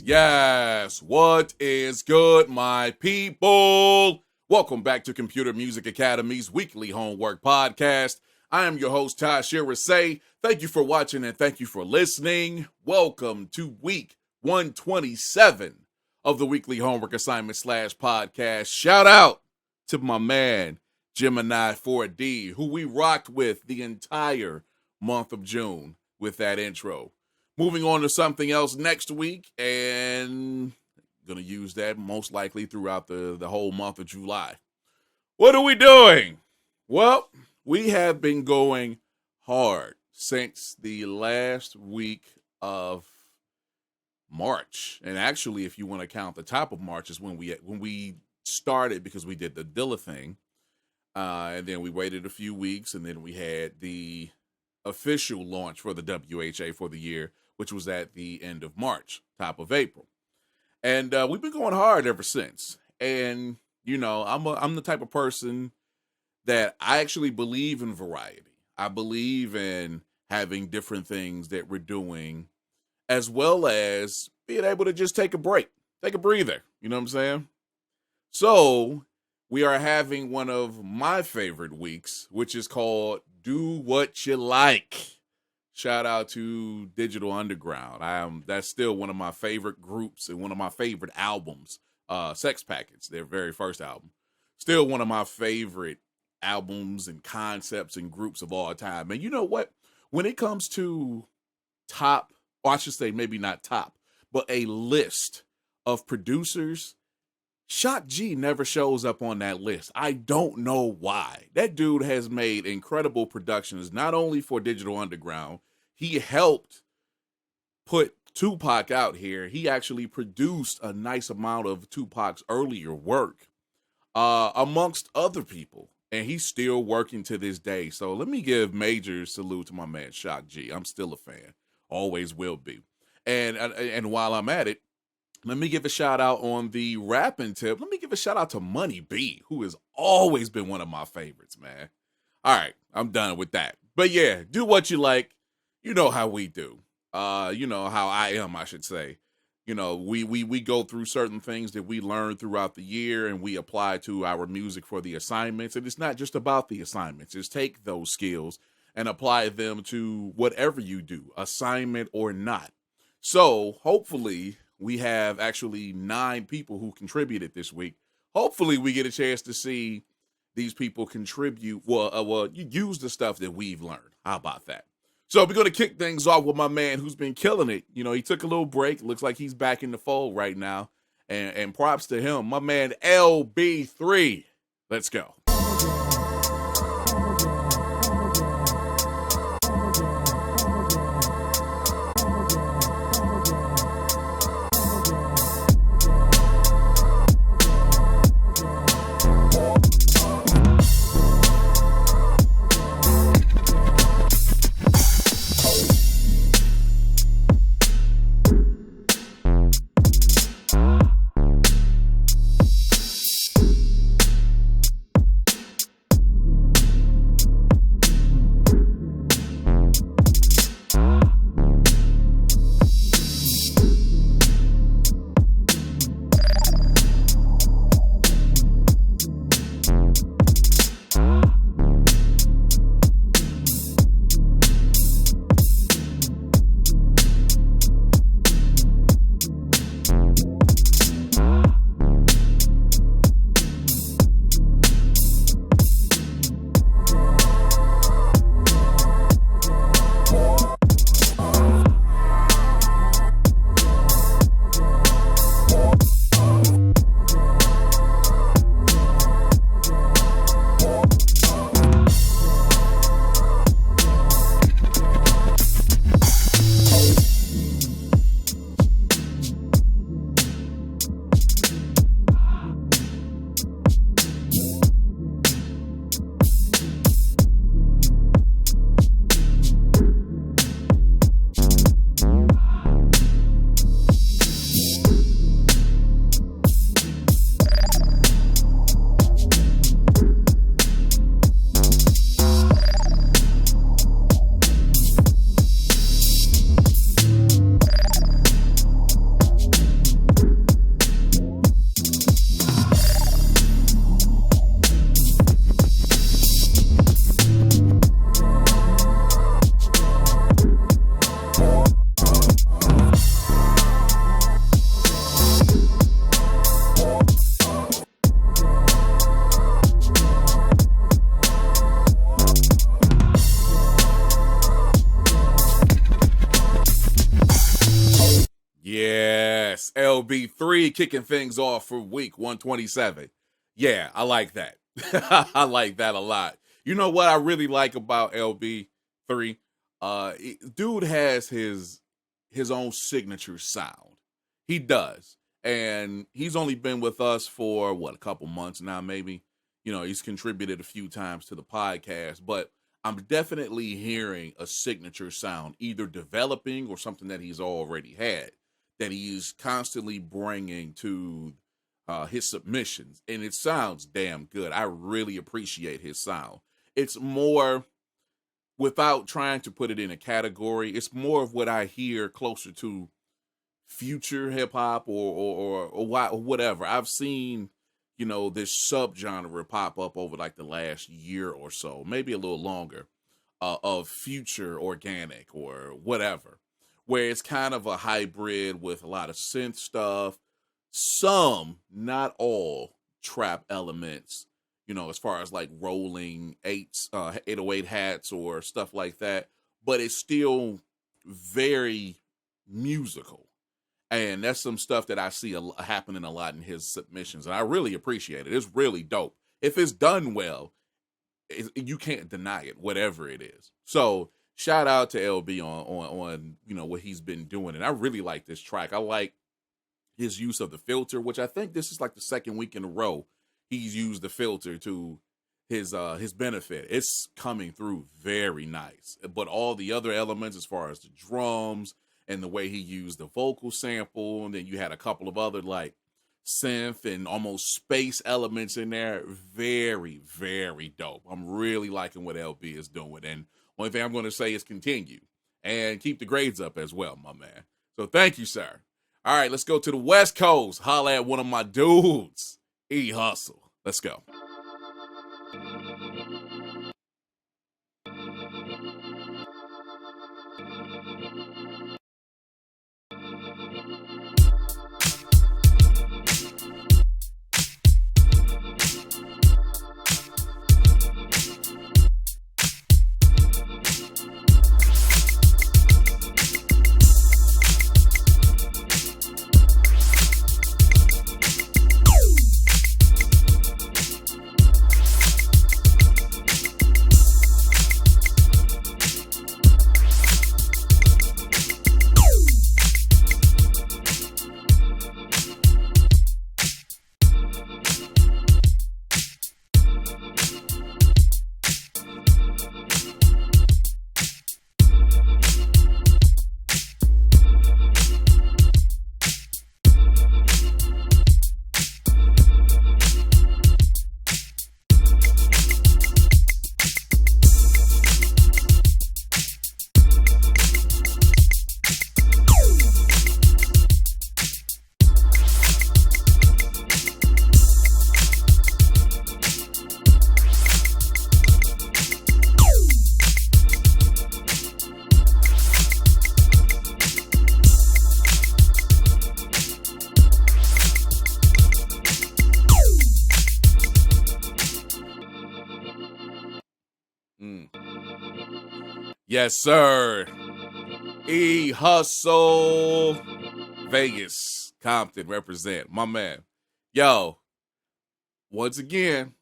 Yes. What is good, my people? Welcome back to Computer Music Academy's weekly homework podcast. I am your host, Ty Shirasay. Thank you for watching and thank you for listening. Welcome to week 127 of the weekly homework assignment / podcast. Shout out to my man, Gemini 4D, who we rocked with the entire month of June with that intro. Moving on to something else next week, and going to use that most likely throughout the whole month of July. What are we doing? Well, we have been going hard since the last week of March. And actually, if you want to count the top of March, is when we started, because we did the Dilla thing. And then we waited a few weeks, and then we had the official launch for the WHA for the year, which was at the end of March, top of April. And we've been going hard ever since. And, you know, I'm the type of person that I actually believe in variety. I believe in having different things that we're doing, as well as being able to just take a break, take a breather. You know what I'm saying? So we are having one of my favorite weeks, which is called Doowhutchalike. Shout out to Digital Underground. That's still one of my favorite groups and one of my favorite albums. Sex Packets, their very first album. Still one of my favorite albums and concepts and groups of all time. And you know what? When it comes to top, or I should say maybe not top, but a list of producers, Shock G never shows up on that list. I don't know why. That dude has made incredible productions, not only for Digital Underground. He helped put Tupac out here. He actually produced a nice amount of Tupac's earlier work, amongst other people. And he's still working to this day. So let me give major salute to my man, Shock G. I'm still a fan. Always will be. And while I'm at it, let me give a shout out on the rapping tip. Let me give a shout out to Money B, who has always been one of my favorites, man. All right, I'm done with that. But yeah, do what you like. You know how we do. You know how I am, I should say. You know, we go through certain things that we learn throughout the year and we apply to our music for the assignments. And it's not just about the assignments. It's take those skills and apply them to whatever you do, assignment or not. So hopefully we have actually 9 people who contributed this week. Hopefully we get a chance to see these people contribute. Well, you use the stuff that we've learned. How about that? So we're going to kick things off with my man who's been killing it. You know, he took a little break. Looks like he's back in the fold right now. And props to him. My man LBIII. Let's go. LB3 kicking things off for week 127. Yeah, I like that. I like that a lot. You know what I really like about LB3? Dude has his own signature sound. He does. And he's only been with us for what, a couple months now, maybe. You know, he's contributed a few times to the podcast, but I'm definitely hearing a signature sound, either developing or something that he's already had, that he's constantly bringing to his submissions. And it sounds damn good. I really appreciate his sound. It's more, without trying to put it in a category, it's more of what I hear closer to future hip hop or whatever. I've seen, you know, this subgenre pop up over like the last year or so, maybe a little longer, of future organic or whatever, where it's kind of a hybrid with a lot of synth stuff, some, not all, trap elements, you know, as far as like rolling 808 hats or stuff like that, but it's still very musical. And that's some stuff that I see happening a lot in his submissions, and I really appreciate it. It's really dope. If it's done well, you can't deny it, whatever it is. So shout out to LB on you know what he's been doing, and I really like this track. I like his use of the filter, which I think this is like the second week in a row he's used the filter to his benefit. It's coming through very nice, but all the other elements, as far as the drums and the way he used the vocal sample, and then you had a couple of other like synth and almost space elements in there. Very, very dope. I'm really liking what LB is doing. And only thing I'm going to say is continue and keep the grades up as well, my man. So thank you, sir. All right, let's go to the West Coast. Holla at one of my dudes, eHustle. Let's go. Yes, sir. eHustle. Vegas. Compton represent. My man. Yo, once again,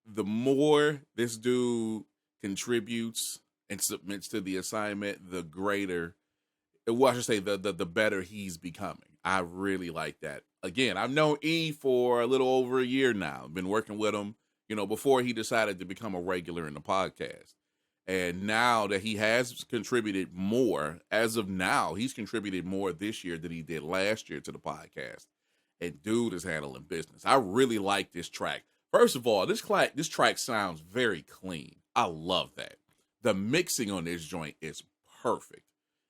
the more this dude contributes and submits to the assignment, the greater, well, I should say, the better he's becoming. I really like that. Again, I've known E for a little over a year now. I've been working with him, you know, before he decided to become a regular in the podcast. And now that he has contributed more, as of now, he's contributed more this year than he did last year to the podcast. And dude is handling business. I really like this track. First of all, this track sounds very clean. I love that. The mixing on this joint is perfect.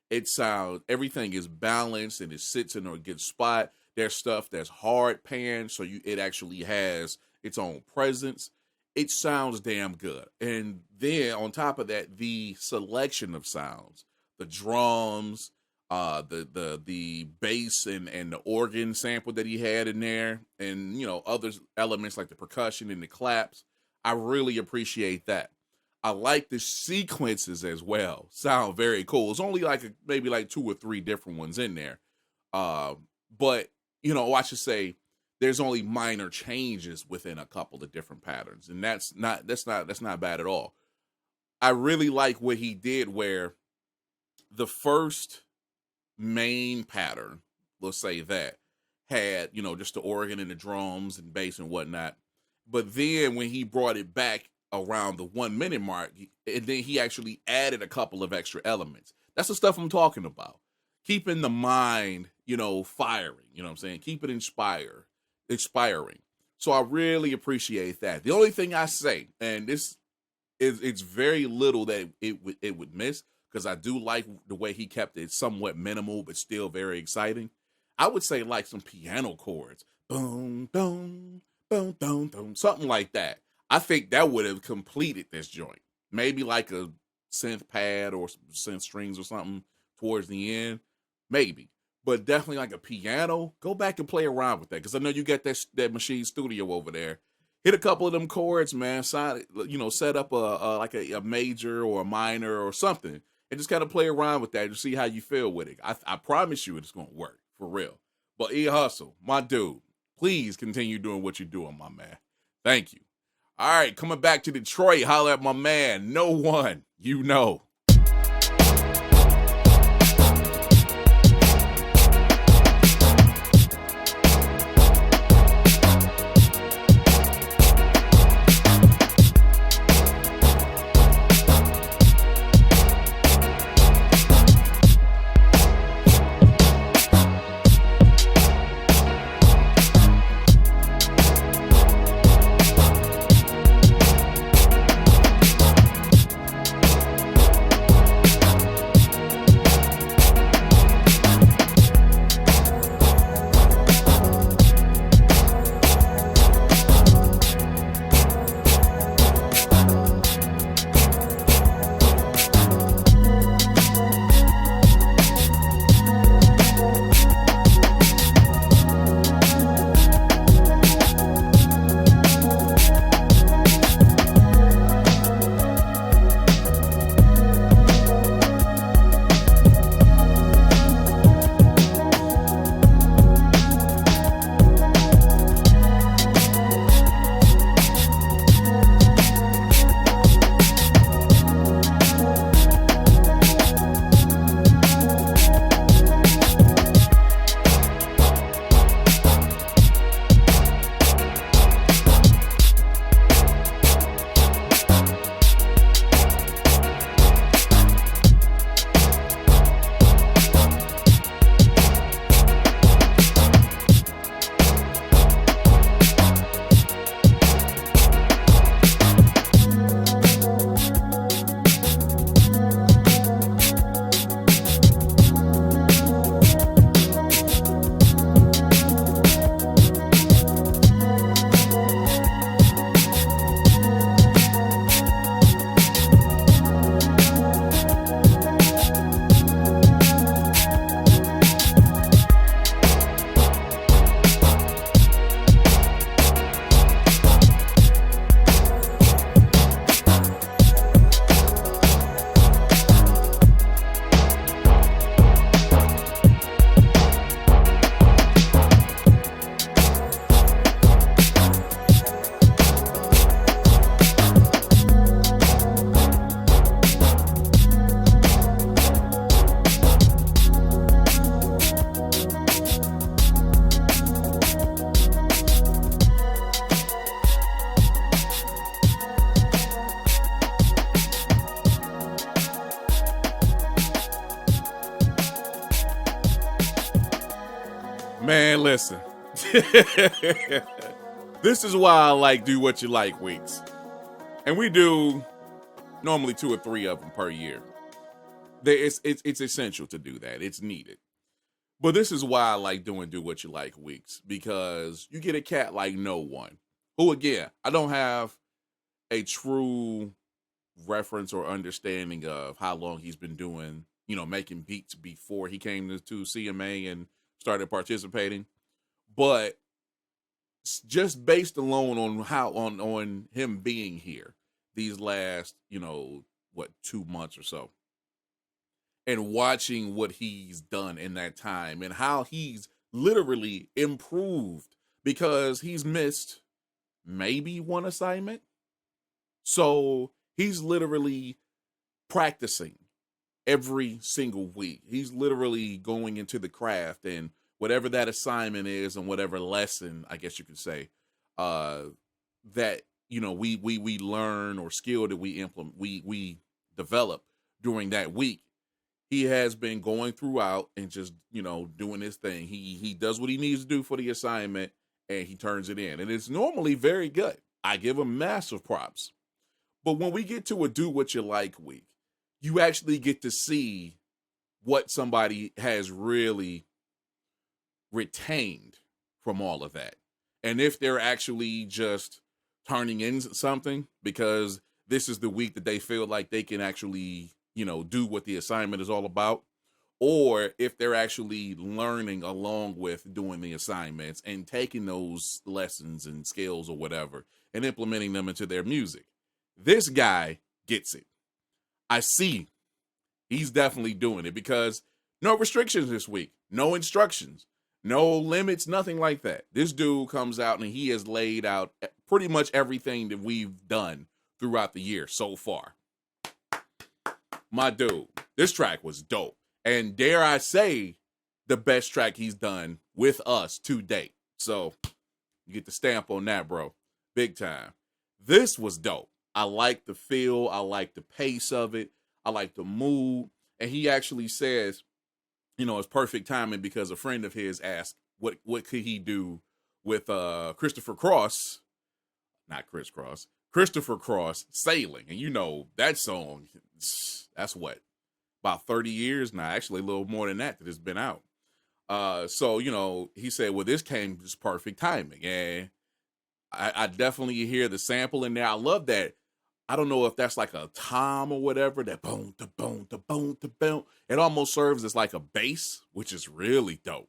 It sounds, everything is balanced and it sits in a good spot. There's stuff that's hard panned, so it actually has its own presence. It sounds damn good. And then on top of that, the selection of sounds, the drums, the bass and the organ sample that he had in there, and you know, other elements like the percussion and the claps. I really appreciate that. I like the sequences as well. Sound very cool. It's only like maybe like 2 or 3 different ones in there. But I should say there's only minor changes within a couple of different patterns, and that's not bad at all. I really like what he did where the first main pattern, let's say that, had, just the organ and the drums and bass and whatnot. But then when he brought it back around the 1 minute mark, and then he actually added a couple of extra elements. That's the stuff I'm talking about. Keeping the mind, firing, you know what I'm saying? Keep it inspiring. So I really appreciate that. The only thing I say, and it's very little that it would miss, because I do like the way he kept it somewhat minimal, but still very exciting. I would say like some piano chords. Boom, boom, boom, boom, boom, something like that. I think that would have completed this joint. Maybe like a synth pad or synth strings or something towards the end. Maybe. But definitely like a piano. Go back and play around with that, because I know you got that Machine Studio over there. Hit a couple of them chords, man. Set up a major or a minor or something, and just kind of play around with that and see how you feel with it. I promise you it's going to work, for real. But eHustle, my dude, please continue doing what you're doing, my man. Thank you. All right, coming back to Detroit, holla at my man, No One, you know. Man, listen. This is why I like Do What You Like weeks. And we do normally 2 or 3 of them per year. It's essential to do that. It's needed. But this is why I like doing Do What You Like weeks, because you get a cat like No One, who, again, I don't have a true reference or understanding of how long he's been doing, making beats before he came to CMA and started participating. But just based alone on on him being here these last, 2 months or so, and watching what he's done in that time and how he's literally improved because he's missed maybe one assignment. So he's literally practicing every single week. He's literally going into the craft, and whatever that assignment is and whatever lesson, I guess you could say, that, you know, we learn, or skill that we implement, we develop during that week. He has been going throughout and just, you know, doing his thing. He does what he needs to do for the assignment, and he turns it in. And it's normally very good. I give him massive props. But when we get to a Do What You Like week, you actually get to see what somebody has really retained from all of that. And if they're actually just turning in something because this is the week that they feel like they can actually, you know, do what the assignment is all about, or if they're actually learning along with doing the assignments and taking those lessons and skills or whatever and implementing them into their music. This guy gets it. I see he's definitely doing it because no restrictions this week, no instructions, no limits, nothing like that. This dude comes out and he has laid out pretty much everything that we've done throughout the year so far. My dude, this track was dope. And dare I say, the best track he's done with us to date. So you get the stamp on that, bro. Big time. This was dope. I like the feel. I like the pace of it. I like the mood. And he actually says, you know, it's perfect timing because a friend of his asked what could he do with Christopher Cross Sailing. And you know, that song, that's what, about 30 years now, actually a little more than that it's been out. So, you know, he said, well, this came just perfect timing. And I definitely hear the sample in there. I love that. I don't know if that's like a tom or whatever, that boom, da boom, da boom, da boom. It almost serves as like a bass, which is really dope.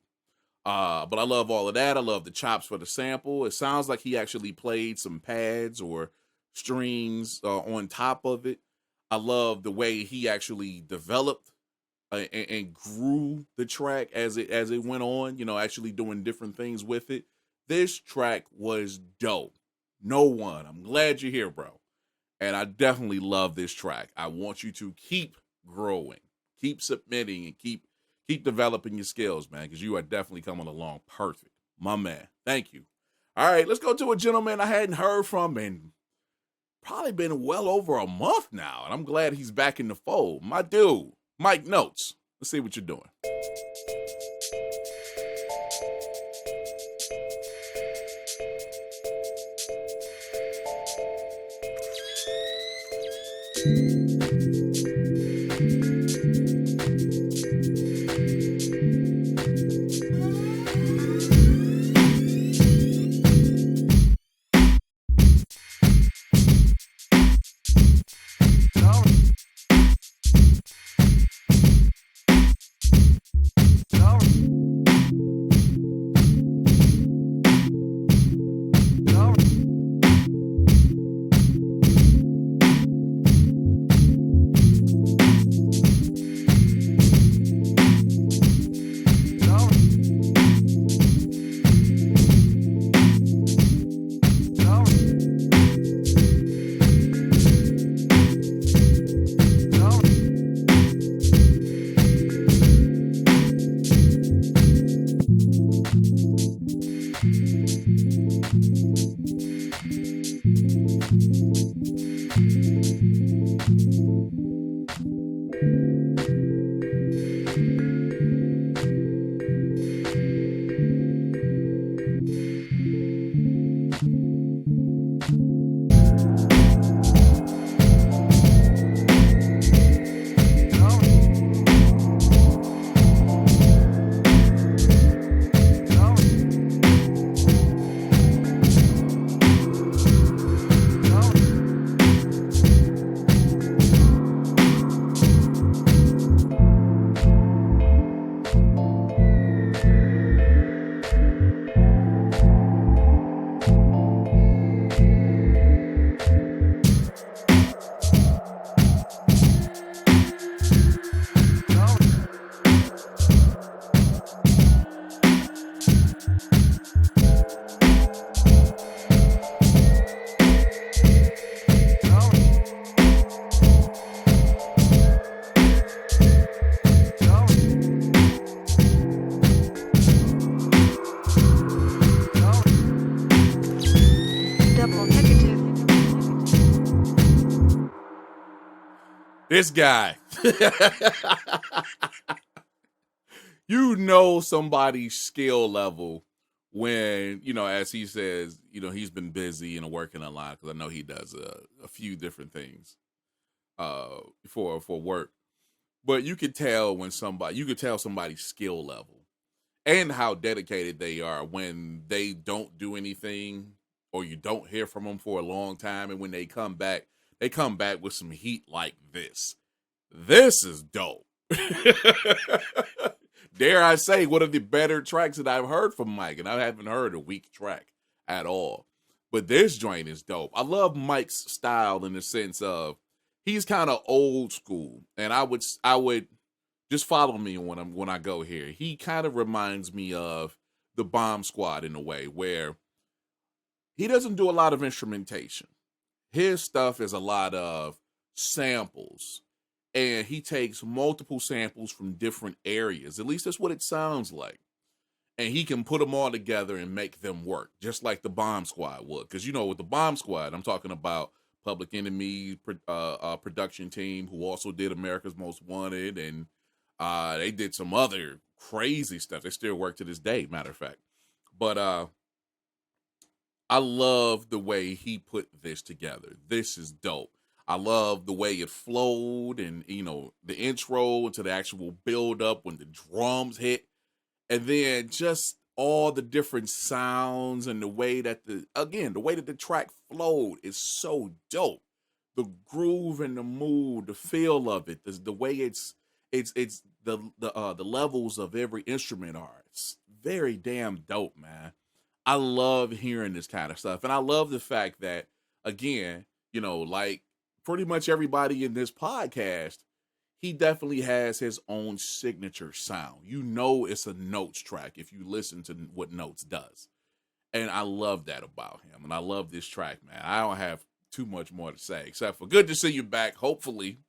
But I love all of that. I love the chops for the sample. It sounds like he actually played some pads or strings on top of it. I love the way he actually developed and grew the track as it went on, you know, actually doing different things with it. This track was dope. I'm glad you're here, bro. And I definitely love this track. I want you to keep growing, keep submitting, and keep developing your skills, man, because you are definitely coming along perfect. My man, thank you. All right, let's go to a gentleman I hadn't heard from in probably been well over a month now, and I'm glad he's back in the fold. My dude, MICnotes. Let's see what you're doing. This guy. You know somebody's skill level when, as he says, he's been busy and working a lot, because I know he does a few different things for work. But you could tell somebody's skill level and how dedicated they are when they don't do anything or you don't hear from them for a long time, and when they come back with some heat like this. This is dope. Dare I say, one of the better tracks that I've heard from Mike, and I haven't heard a weak track at all. But this joint is dope. I love Mike's style in the sense of he's kind of old school, and I would just follow me when I go here. He kind of reminds me of the Bomb Squad in a way, where he doesn't do a lot of instrumentation. His stuff is a lot of samples. And he takes multiple samples from different areas. At least that's what it sounds like. And he can put them all together and make them work, just like the Bomb Squad would. Because, with the Bomb Squad, I'm talking about Public Enemy production team, who also did America's Most Wanted. And they did some other crazy stuff. They still work to this day, matter of fact. But I love the way he put this together. This is dope. I love the way it flowed, and, the intro into the actual build up when the drums hit, and then just all the different sounds and the way that the track flowed is so dope. The groove and the mood, the feel of it, the way it's the levels of every instrument are. It's very damn dope, man. I love hearing this kind of stuff, and I love the fact that, again, like pretty much everybody in this podcast, he definitely has his own signature sound. It's a Notes track if you listen to what Notes does. And I love that about him. And I love this track, man. I don't have too much more to say, except for good to see you back. Hopefully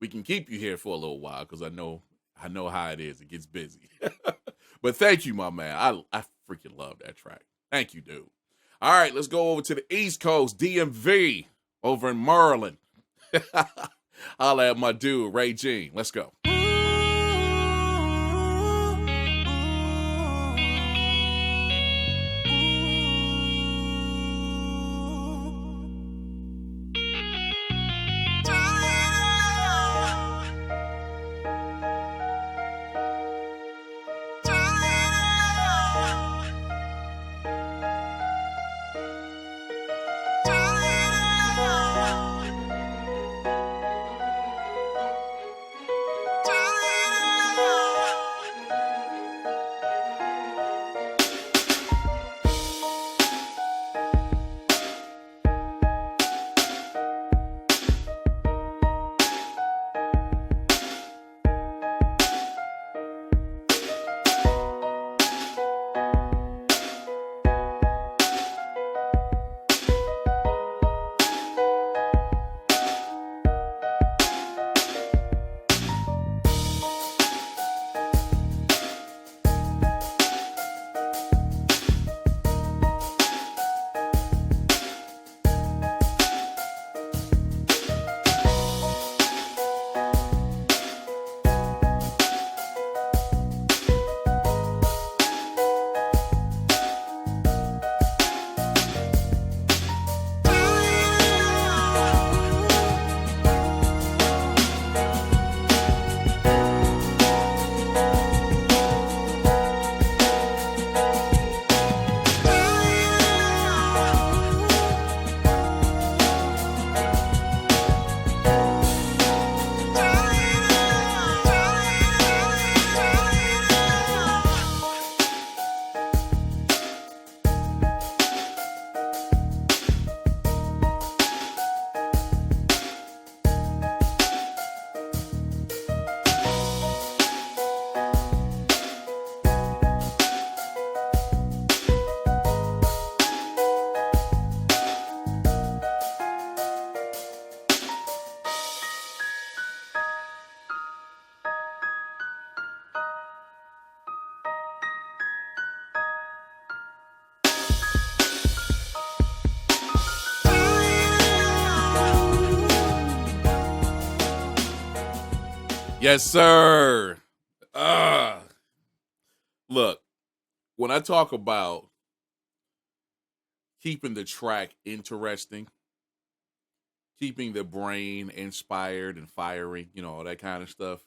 we can keep you here for a little while, because I know how it is. It gets busy. But thank you, my man. I freaking love that track. Thank you, dude. All right, let's go over to the East Coast, DMV, over in Maryland. Holla at my dude, RayGene. Let's go. Yes, sir. Uh, Look, when I talk about keeping the track interesting, keeping the brain inspired and firing, all that kind of stuff,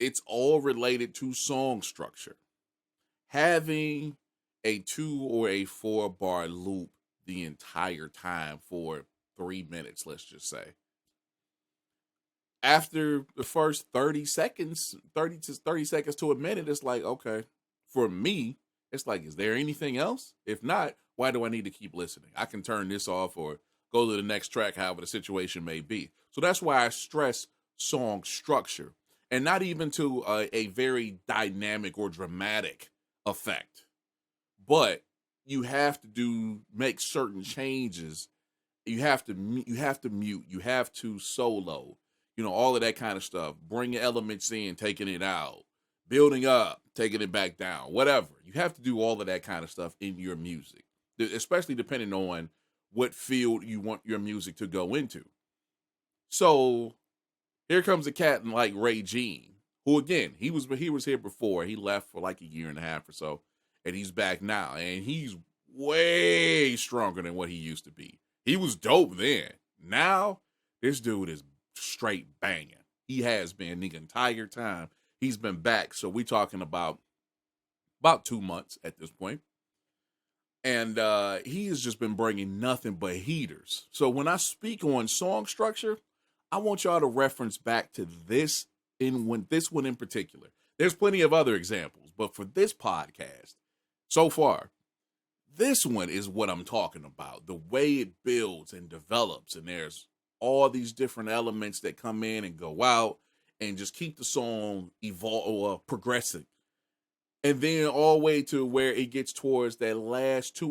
it's all related to song structure. Having a 2 or 4 bar loop the entire time for 3 minutes, let's just say. After the first 30 seconds, 30 seconds to a minute, it's like, okay, for me, it's like, is there anything else? If not, why do I need to keep listening? I can turn this off or go to the next track, however the situation may be. So that's why I stress song structure and not even to a very dynamic or dramatic effect, but you have to make certain changes. You have to mute, you have to solo, all of that kind of stuff. Bringing elements in, taking it out, building up, taking it back down, whatever. You have to do all of that kind of stuff in your music, especially depending on what field you want your music to go into. So here comes a cat like RayGene, who again he was here before. He left for like a year and a half or so, and he's back now, and he's way stronger than what he used to be. He was dope then. Now this dude is straight banging. He has been the entire time he's been back. So we talking about 2 months at this point. And he has just been bringing nothing but heaters. So when I speak on song structure, I want y'all to reference back to this one in particular. There's plenty of other examples, but for this podcast, so far, this one is what I'm talking about. The way it builds and develops, and there's all these different elements that come in and go out and just keep the song progressing. And then all the way to where it gets towards that last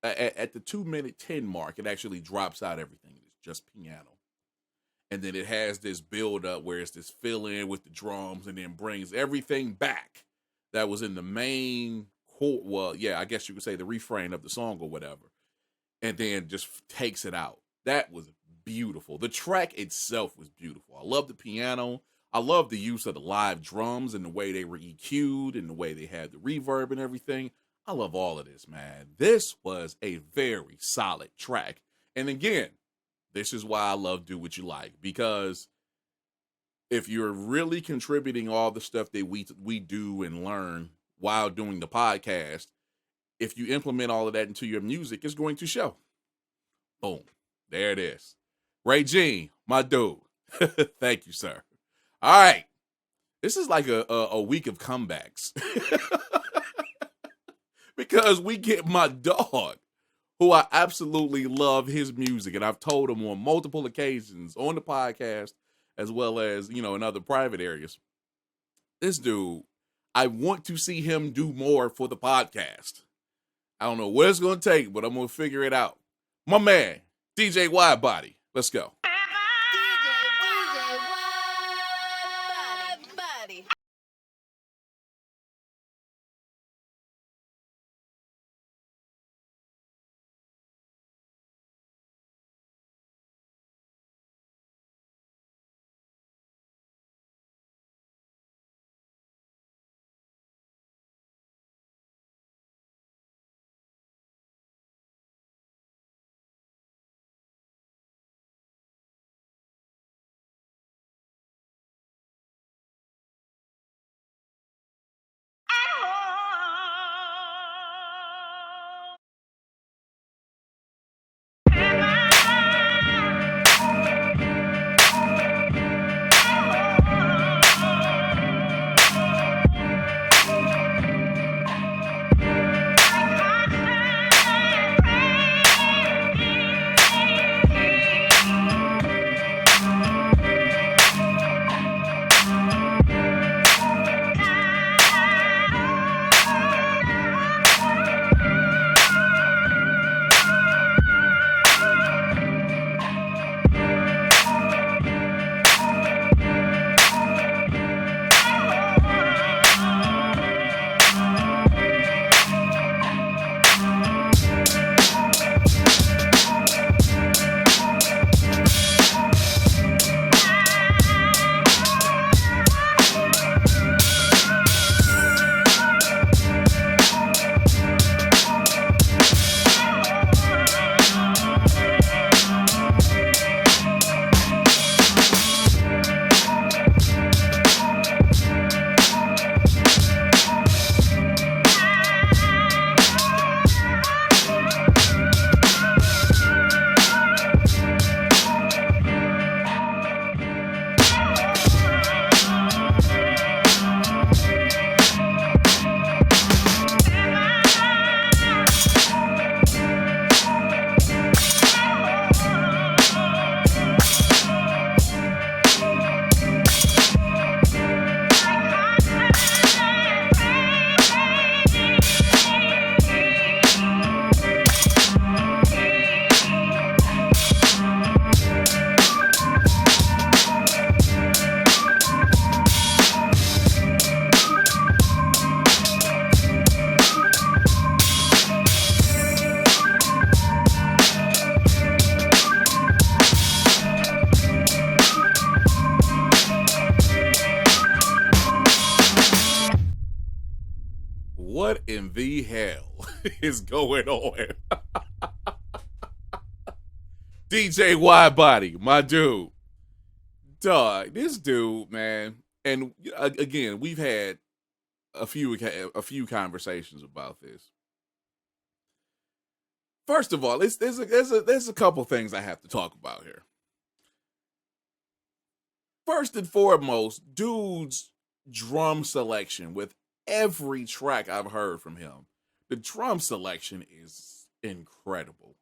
at the 2 minute 10 mark, it actually drops out everything. It's just piano. And then it has this build up where it's this fill in with the drums and then brings everything back that was in the main chord. Well, yeah, I guess you could say the refrain of the song or whatever. And then just takes it out. That was beautiful. The track itself was beautiful. I love the piano. I love the use of the live drums and the way they were EQ'd and the way they had the reverb and everything. I love all of this, man. This was a very solid track. And again, this is why I love Do What You Like, because if you're really contributing all the stuff that we do and learn while doing the podcast, if you implement all of that into your music, it's going to show. Boom. There it is. RayGene, my dude. Thank you, sir. All right. This is like a week of comebacks. Because we get my dog, who I absolutely love his music. And I've told him on multiple occasions on the podcast, as well as, in other private areas. This dude, I want to see him do more for the podcast. I don't know what it's going to take, but I'm going to figure it out. My man, DJ Widebody. Let's go. what in the hell is going on? DJ Widebody, my dude. Dog, this dude, man. And again, we've had a few conversations about this. First of all, there's a couple things I have to talk about here. First and foremost, dude's drum selection with every track I've heard from him. The drum selection is incredible.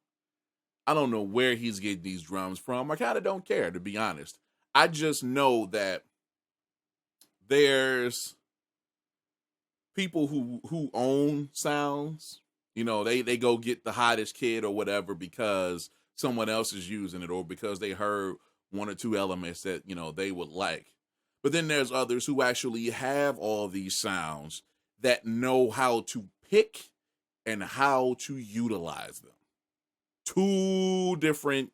I don't know where he's getting these drums from. I kind of don't care, to be honest. I just know that there's people who own sounds. You know, they go get the hottest kid or whatever because someone else is using it or because they heard one or two elements that, you know, they would like. But then there's others who actually have all these sounds that know how to pick and how to utilize them. Two different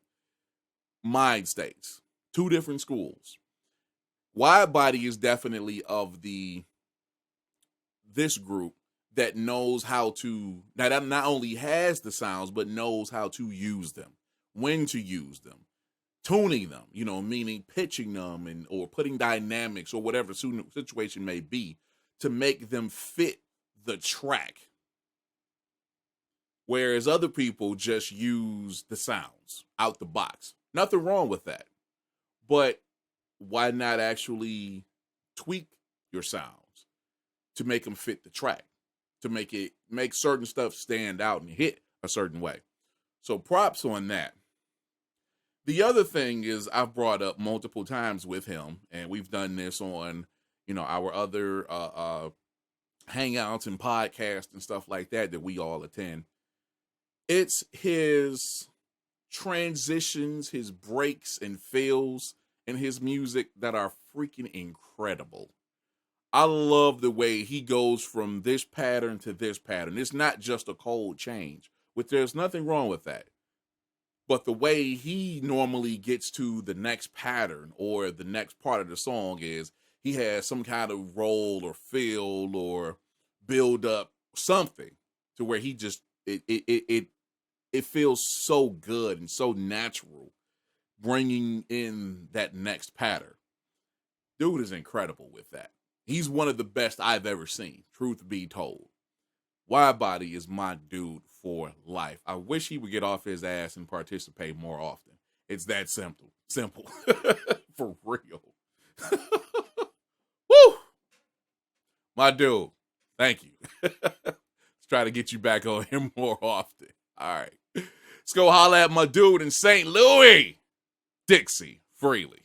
mind states, two different schools. Widebody is definitely of this group that knows how to, that not only has the sounds, but knows how to use them, when to use them, tuning them, you know, meaning pitching them and or putting dynamics or whatever situation may be to make them fit the track. Whereas other people just use the sounds out the box. Nothing wrong with that. But why not actually tweak your sounds to make them fit the track, to make certain stuff stand out and hit a certain way? So props on that. The other thing is I've brought up multiple times with him, and we've done this on, you know, our other hangouts and podcasts and stuff like that we all attend. It's his transitions, his breaks and fills in his music that are freaking incredible. I love the way he goes from this pattern to this pattern. It's not just a cold change, which there's nothing wrong with that. But the way he normally gets to the next pattern or the next part of the song is he has some kind of roll or fill or build up something to where he just, it feels so good and so natural bringing in that next pattern. Dude is incredible with that. He's one of the best I've ever seen, truth be told. Widebody is my dude for life. I wish he would get off his ass and participate more often. It's that simple. For real. Woo! My dude, thank you. Let's try to get you back on him more often. All right. Let's go holla at my dude in St. Louis, DIXI Freely.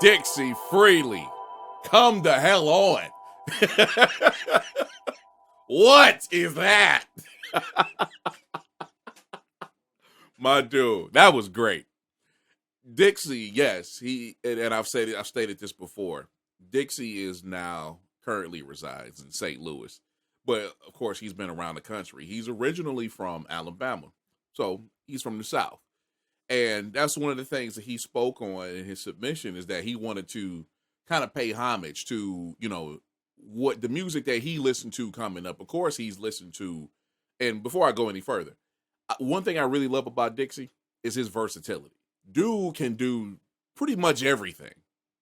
DIXI Freely. Come the hell on. What is that? My dude, that was great. DIXI, yes, and I've stated this before. DIXI is now currently resides in St. Louis, but of course he's been around the country. He's originally from Alabama, so he's from the South, and that's one of the things that he spoke on in his submission is that he wanted to kind of pay homage to what the music that he listened to coming up. Of course, he's listened to, and before I go any further, one thing I really love about DIXI is his versatility. Dude can do pretty much everything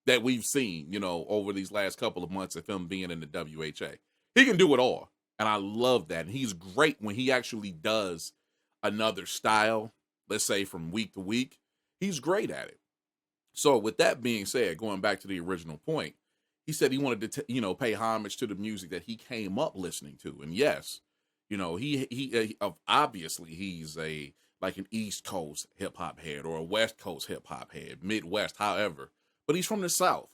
that we've seen, over these last couple of months of him being in the WHA. He can do it all, and I love that. And he's great when he actually does another style, let's say from week to week. He's great at it. So with that being said, going back to the original point, he said he wanted to, pay homage to the music that he came up listening to. And yes, he obviously he's like an East Coast hip hop head or a West Coast hip hop head, Midwest, however, but he's from the South.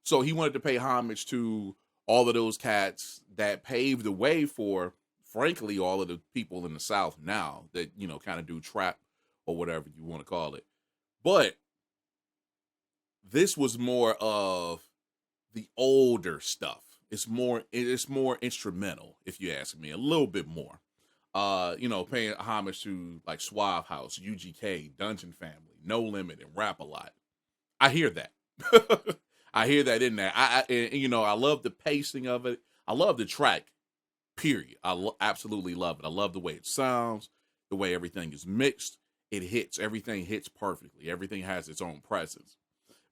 So he wanted to pay homage to all of those cats that paved the way for, frankly, all of the people in the South now that, kind of do trap or whatever you want to call it. But this was more of the older stuff. It's more instrumental, if you ask me, a little bit more. Paying homage to like Suave House, UGK, Dungeon Family, No Limit, and Rap a Lot. I hear that. I hear that in there. I love the pacing of it. I love the track, period. I absolutely love it. I love the way it sounds, the way everything is mixed. It hits. Everything hits perfectly. Everything has its own presence.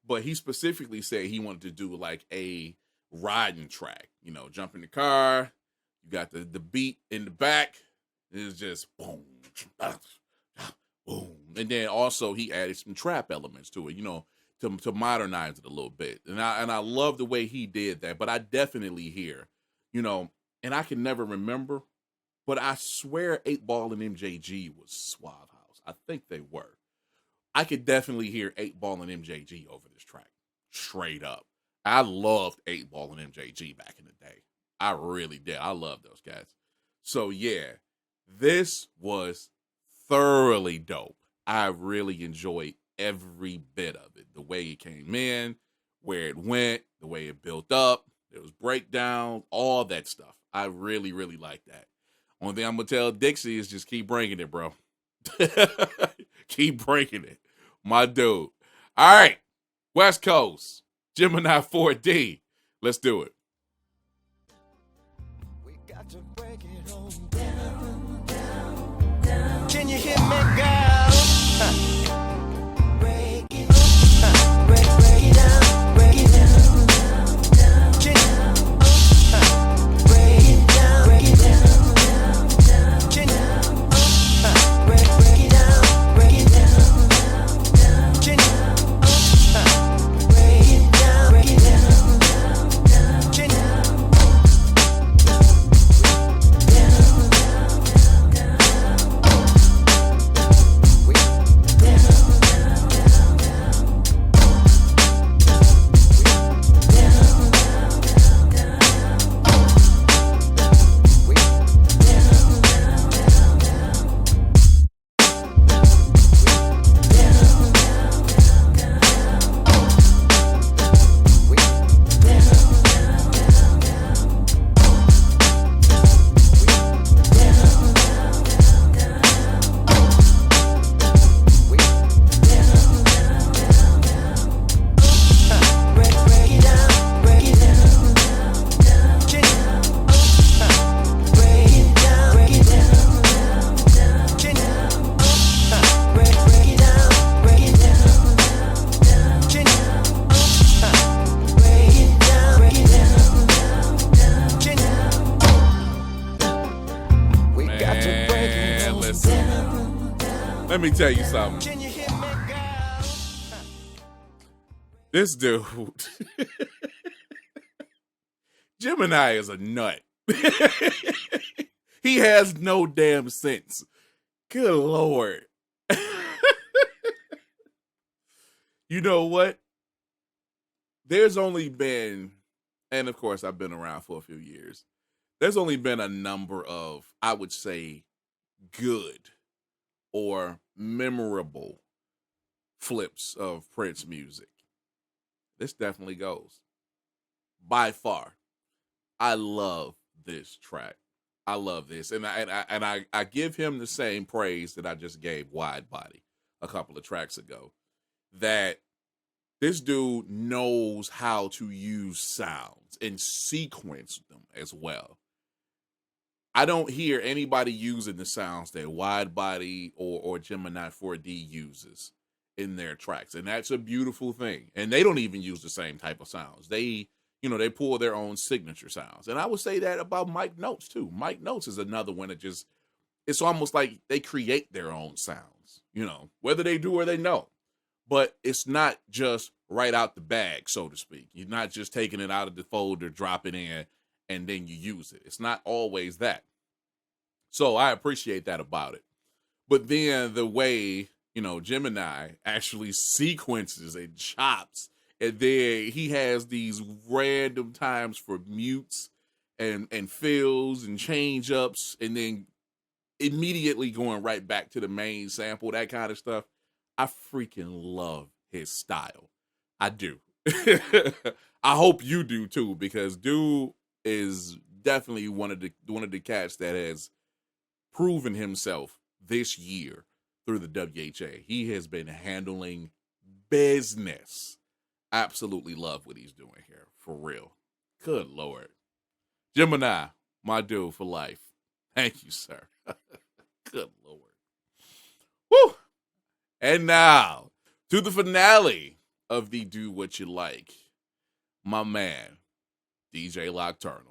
But he specifically said he wanted to do like a riding track. Jump in the car. You got the beat in the back. It's just boom, boom. And then also he added some trap elements to it, to modernize it a little bit. And I love the way he did that. But I definitely hear, and I can never remember, but I swear 8Ball and MJG was Suave House. I think they were. I could definitely hear 8Ball and MJG over this track. Straight up. I loved 8Ball and MJG back in the day. I really did. I love those guys. So yeah, this was thoroughly dope. I really enjoyed every bit of it. The way it came in, where it went, the way it built up, there was breakdowns, all that stuff. I really, really like that. Only thing I'm going to tell DIXI is just keep bringing it, bro. Keep breaking it. My dude. All right. West Coast. Gemini 4D. Let's do it. We got to break it on down. Can you hear me, girl? Break it. Break it down. Break it down. Can you break it down? Break it down. Can you break it down? Break it down. Can you break it down? Break it down. Can you? Let me tell you something. This dude, Gemini is a nut. He has no damn sense. Good Lord. You know what? there's only been, and of course I've been around for a few years, there's only been a number of, I would say, good or memorable flips of Prince music. This definitely goes. By far. I love this track. I love this. And I give him the same praise that I just gave Widebody a couple of tracks ago. That this dude knows how to use sounds and sequence them as well. I don't hear anybody using the sounds that Widebody or Gemini 4D uses in their tracks. And that's a beautiful thing. And they don't even use the same type of sounds. They pull their own signature sounds. And I would say that about MICnotes too. MICnotes is another one that just, it's almost like they create their own sounds, whether they do or they know. But it's not just right out the bag, so to speak. You're not just taking it out of the folder, drop it in, and then you use it. It's not always that. So I appreciate that about it. But then the way, Gemini actually sequences and chops, and then he has these random times for mutes and fills and change ups, and then immediately going right back to the main sample, that kind of stuff. I freaking love his style. I do. I hope you do too, because dude is definitely one of the cats that has proven himself this year through the WHA. He has been handling business. Absolutely love what he's doing here, for real. Good Lord. Gemini, my dude for life. Thank you, sir. Good Lord. Woo! And now, to the finale of the Do What You Like, my man, DJ Lockturnal.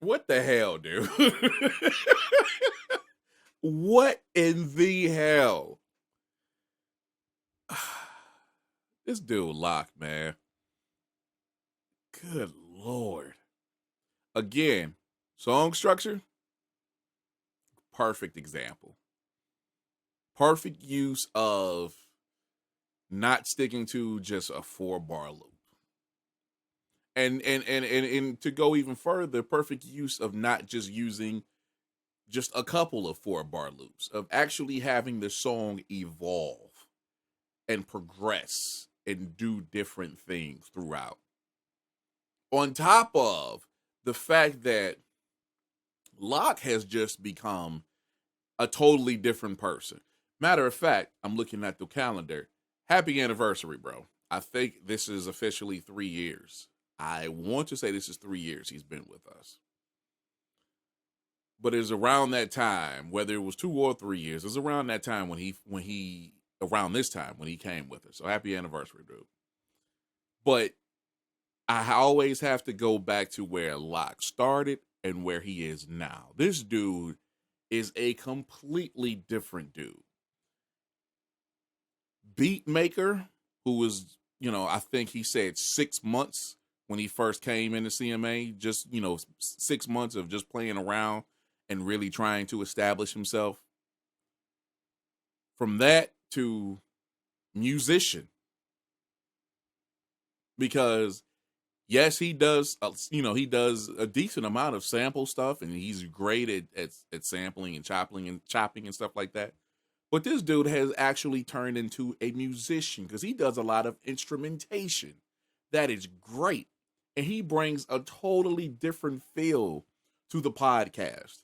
What the hell, dude? What in the hell? This dude Lock, man. Good Lord. Again, song structure, perfect example. Perfect use of not sticking to just a 4-bar loop. And to go even further, perfect use of not just using just a couple of 4-bar loops, of actually having the song evolve and progress and do different things throughout. On top of the fact that Lock has just become a totally different person. Matter of fact, I'm looking at the calendar. Happy anniversary, bro. I think this is officially 3 years. I want to say this is 3 years he's been with us. But it's around that time, whether it was 2 or 3 years, it's around that time around this time when he came with us. So happy anniversary, dude. But I always have to go back to where Lock started and where he is now. This dude is a completely different dude. Beat maker, who was, I think he said 6 months when he first came into CMA, just, 6 months of just playing around and really trying to establish himself. From that to musician. Because yes, he does, he does a decent amount of sample stuff, and he's great at sampling and chopping and stuff like that. But this dude has actually turned into a musician because he does a lot of instrumentation. That is great. And he brings a totally different feel to the podcast.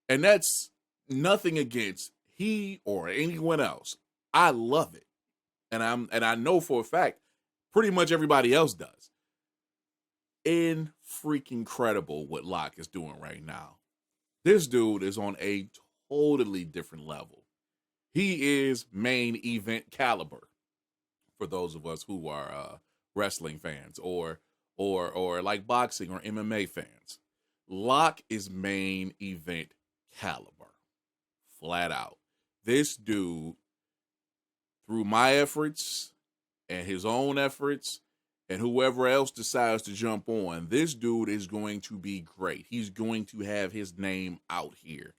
And that's nothing against he or anyone else. I love it. And I know for a fact pretty much everybody else does. Freaking incredible what Lock is doing right now. This dude is on a totally different level. He is main event caliber for those of us who are wrestling fans or like boxing or MMA fans. Lock is main event caliber, flat out. This dude, through my efforts and his own efforts and whoever else decides to jump on, this dude is going to be great. He's going to have his name out here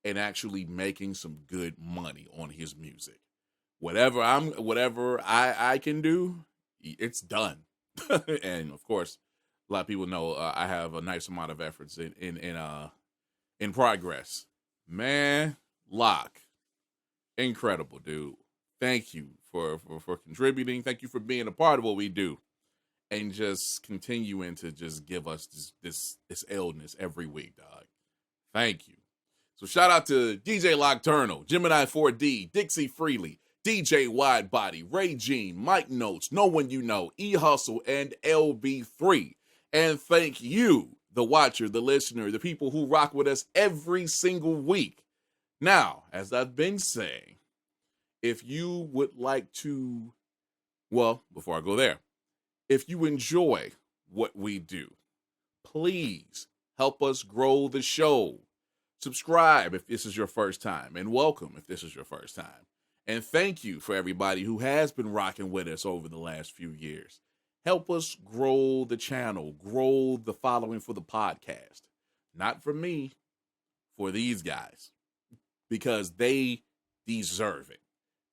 and actually making some good money on his music. Whatever I can do, it's done. And of course, a lot of people know I have a nice amount of efforts in progress. Man, Lock, incredible, dude. Thank you for contributing. Thank you for being a part of what we do, and just continuing to just give us this illness every week, dog. Thank you. So shout out to DJ Lockturnal, Gemini 4D, DIXI Freely, DJ Widebody, RayGene, MICnotes, No One You Know, eHustle, and LBIII. And thank you, the watcher, the listener, the people who rock with us every single week. Now, as I've been saying, if you would like to, before I go there, if you enjoy what we do, please help us grow the show. Subscribe if this is your first time, and welcome if this is your first time. And thank you for everybody who has been rocking with us over the last few years. Help us grow the channel, grow the following for the podcast. Not for me, for these guys, because they deserve it.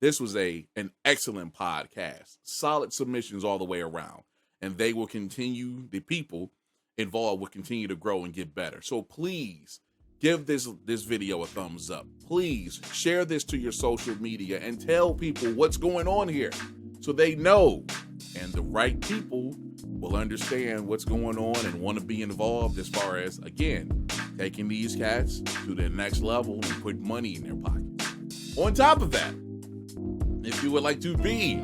This was an excellent podcast, solid submissions all the way around, and they will continue, the people involved will continue to grow and get better. So please, give this video a thumbs up. Please share this to your social media and tell people what's going on here so they know. And the right people will understand what's going on and want to be involved as far as, again, taking these cats to the next level and put money in their pockets. On top of that, if you would like to be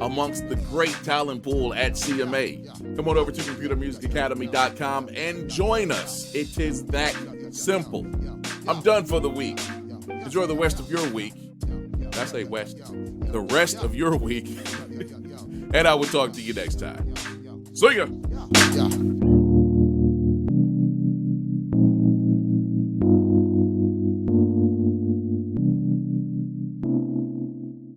amongst the great talent pool at CMA, come on over to computermusicacademy.com and join us. It is that simple. I'm done for the week. Enjoy the rest of your week. Did I say west? The rest of your week. And I will talk to you next time. See ya.